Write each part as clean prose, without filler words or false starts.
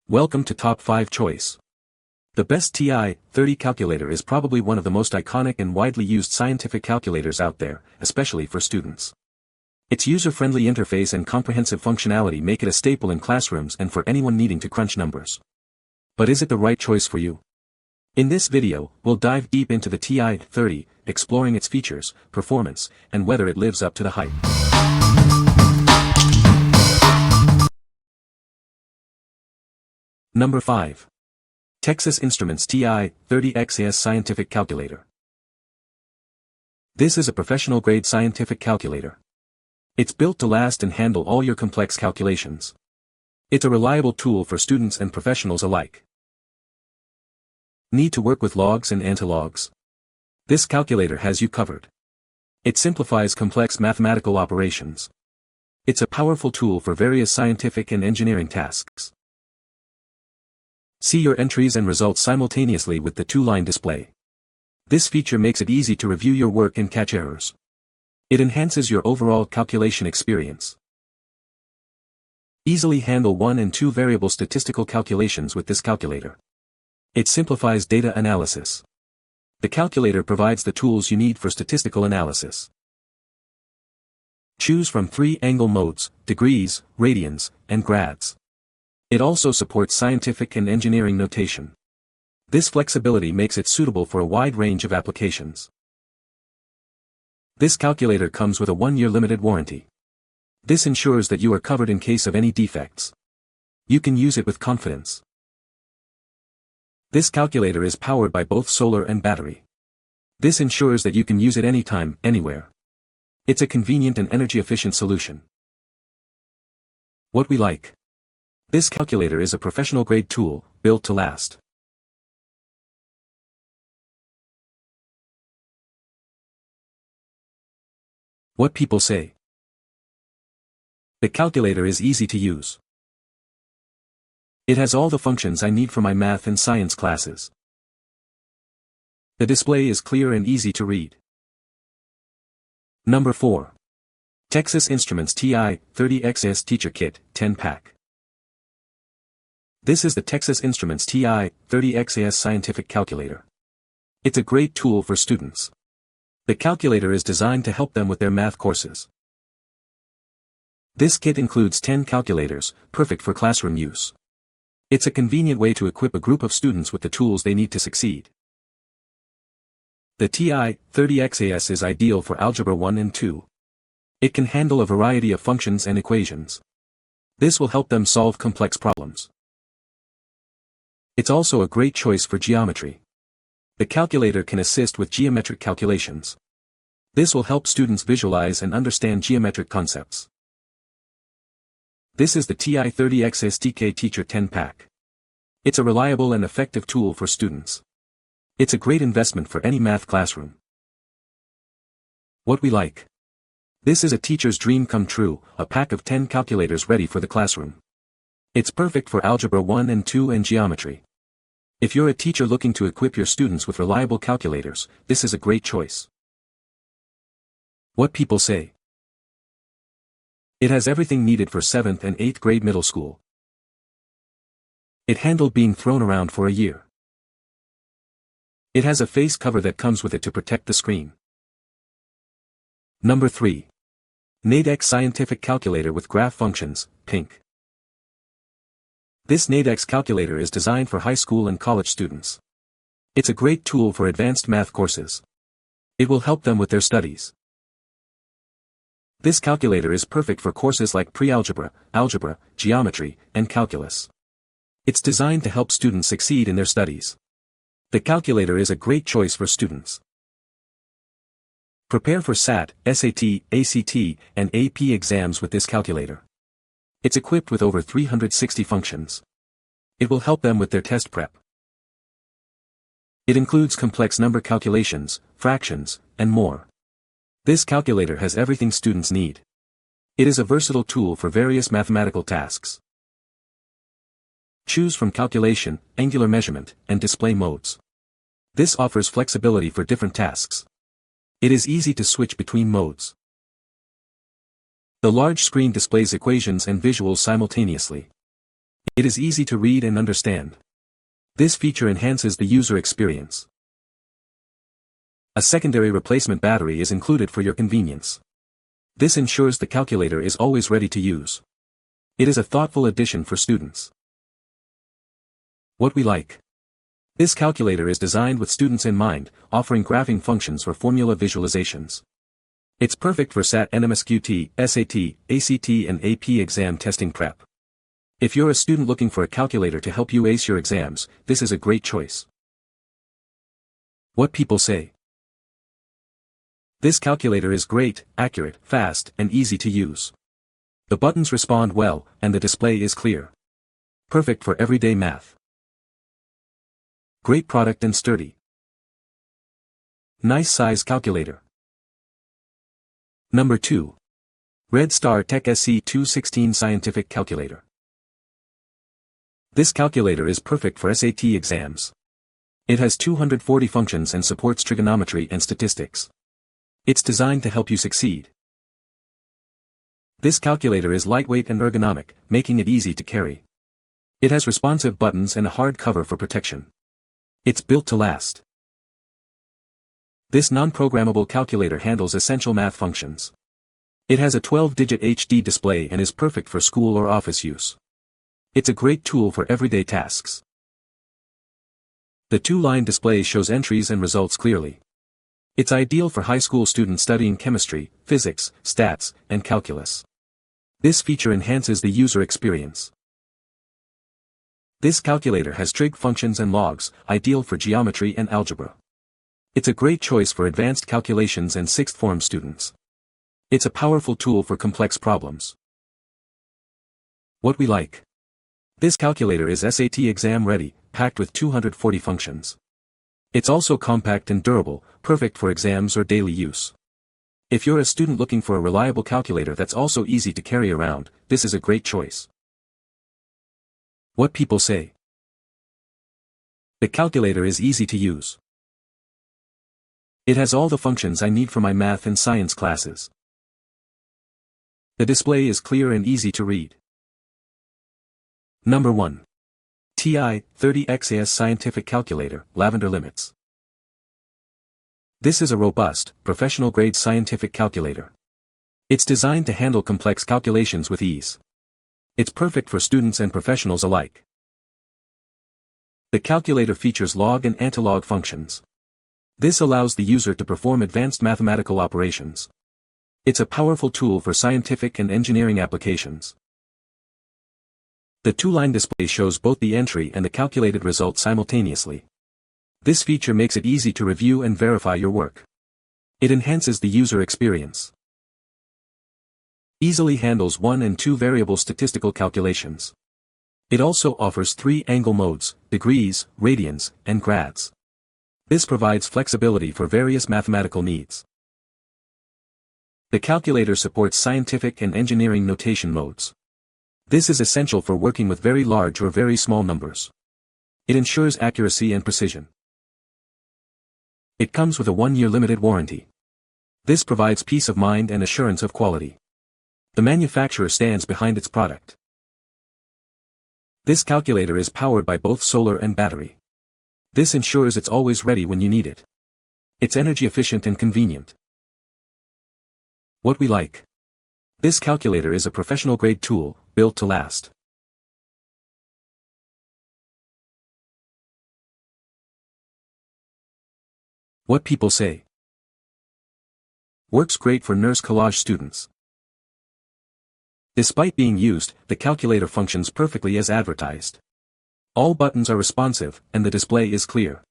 Welcome to Top 5 Choice. The best TI-30 calculator is probably one of the most iconic and widely used scientific calculators out there, especially for students. Its user-friendly interface and comprehensive functionality make it a staple in classrooms and for anyone needing to crunch numbers. But is it the right choice for you? In this video, we'll dive deep into the TI-30, exploring its features, performance, and whether it lives up to the hype. Number 5. Texas Instruments TI-30 Scientific Calculator. This is a professional-grade scientific calculator. It's built to last and handle all your complex calculations. It's a reliable tool for students and professionals alike. Need to work with logs and antilogs? This calculator has you covered. It simplifies complex mathematical operations. It's a powerful tool for various scientific and engineering tasks. See your entries and results simultaneously with the two-line display. This feature makes it easy to review your work and catch errors. It enhances your overall calculation experience. Easily handle 1 and 2 variable statistical calculations with this calculator. It simplifies data analysis. The calculator provides the tools you need for statistical analysis. Choose from 3 angle modes, degrees, radians, and grads. It also supports scientific and engineering notation. This flexibility makes it suitable for a wide range of applications. This calculator comes with a 1-year limited warranty. This ensures that you are covered in case of any defects. You can use it with confidence. This calculator is powered by both solar and battery. This ensures that you can use it anytime, anywhere. It's a convenient and energy-efficient solution. What we like. This calculator is a professional-grade tool, built to last. What people say. The calculator is easy to use. It has all the functions I need for my math and science classes. The display is clear and easy to read. Number 4. Texas Instruments TI-30 Teacher Kit, 10-pack. This is the Texas Instruments TI-30 Scientific Calculator. It's a great tool for students. The calculator is designed to help them with their math courses. This kit includes 10 calculators, perfect for classroom use. It's a convenient way to equip a group of students with the tools they need to succeed. The TI-30 is ideal for Algebra 1 and 2. It can handle a variety of functions and equations. This will help them solve complex problems. It's also a great choice for geometry. The calculator can assist with geometric calculations. This will help students visualize and understand geometric concepts. This is the TI-30 TK Teacher 10-pack. It's a reliable and effective tool for students. It's a great investment for any math classroom. What we like. This is a teacher's dream come true, a pack of 10 calculators ready for the classroom. It's perfect for Algebra 1 and 2 and geometry. If you're a teacher looking to equip your students with reliable calculators, this is a great choice. What people say. It has everything needed for 7th and 8th grade middle school. It handled being thrown around for a year. It has a face cover that comes with it to protect the screen. Number 3. Nadex Scientific Calculator with Graph Functions, pink. This Nadex calculator is designed for high school and college students. It's a great tool for advanced math courses. It will help them with their studies. This calculator is perfect for courses like pre-algebra, algebra, geometry, and calculus. It's designed to help students succeed in their studies. The calculator is a great choice for students. Prepare for SAT, SAT, ACT, and AP exams with this calculator. It's equipped with over 360 functions. It will help them with their test prep. It includes complex number calculations, fractions, and more. This calculator has everything students need. It is a versatile tool for various mathematical tasks. Choose from calculation, angular measurement, and display modes. This offers flexibility for different tasks. It is easy to switch between modes. The large screen displays equations and visuals simultaneously. It is easy to read and understand. This feature enhances the user experience. A secondary replacement battery is included for your convenience. This ensures the calculator is always ready to use. It is a thoughtful addition for students. What we like. This calculator is designed with students in mind, offering graphing functions for formula visualizations. It's perfect for SAT, NMSQT, SAT, ACT and AP exam testing prep. If you're a student looking for a calculator to help you ace your exams, this is a great choice. What people say. This calculator is great, accurate, fast, and easy to use. The buttons respond well, and the display is clear. Perfect for everyday math. Great product and sturdy. Nice size calculator. Number 2. Red Star Tech SC216 Scientific Calculator. This calculator is perfect for SAT exams. It has 240 functions and supports trigonometry and statistics. It's designed to help you succeed. This calculator is lightweight and ergonomic, making it easy to carry. It has responsive buttons and a hard cover for protection. It's built to last. This non-programmable calculator handles essential math functions. It has a 12-digit HD display and is perfect for school or office use. It's a great tool for everyday tasks. The two-line display shows entries and results clearly. It's ideal for high school students studying chemistry, physics, stats, and calculus. This feature enhances the user experience. This calculator has trig functions and logs, ideal for geometry and algebra. It's a great choice for advanced calculations and sixth form students. It's a powerful tool for complex problems. What we like. This calculator is SAT exam ready, packed with 240 functions. It's also compact and durable, perfect for exams or daily use. If you're a student looking for a reliable calculator that's also easy to carry around, this is a great choice. What people say. The calculator is easy to use. It has all the functions I need for my math and science classes. The display is clear and easy to read. Number 1. TI-30 XAS Scientific Calculator, Lavender Limits. This is a robust, professional-grade scientific calculator. It's designed to handle complex calculations with ease. It's perfect for students and professionals alike. The calculator features log and antilog functions. This allows the user to perform advanced mathematical operations. It's a powerful tool for scientific and engineering applications. The two-line display shows both the entry and the calculated result simultaneously. This feature makes it easy to review and verify your work. It enhances the user experience. Easily handles 1 and 2 variable statistical calculations. It also offers 3 angle modes, degrees, radians, and grads. This provides flexibility for various mathematical needs. The calculator supports scientific and engineering notation modes. This is essential for working with very large or very small numbers. It ensures accuracy and precision. It comes with a 1-year limited warranty. This provides peace of mind and assurance of quality. The manufacturer stands behind its product. This calculator is powered by both solar and battery. This ensures it's always ready when you need it. It's energy efficient and convenient. What we like. This calculator is a professional-grade tool, built to last. What people say. Works great for nurse collage students. Despite being used, the calculator functions perfectly as advertised. All buttons are responsive, and the display is clear.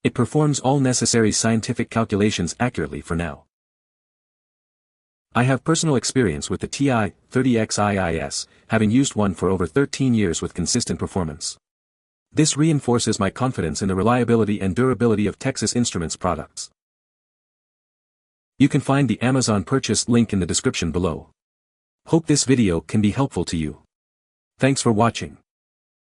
It performs all necessary scientific calculations accurately for now. I have personal experience with the TI-30 XIIS, having used one for over 13 years with consistent performance. This reinforces my confidence in the reliability and durability of Texas Instruments products. You can find the Amazon purchase link in the description below. Hope this video can be helpful to you. Thanks for watching.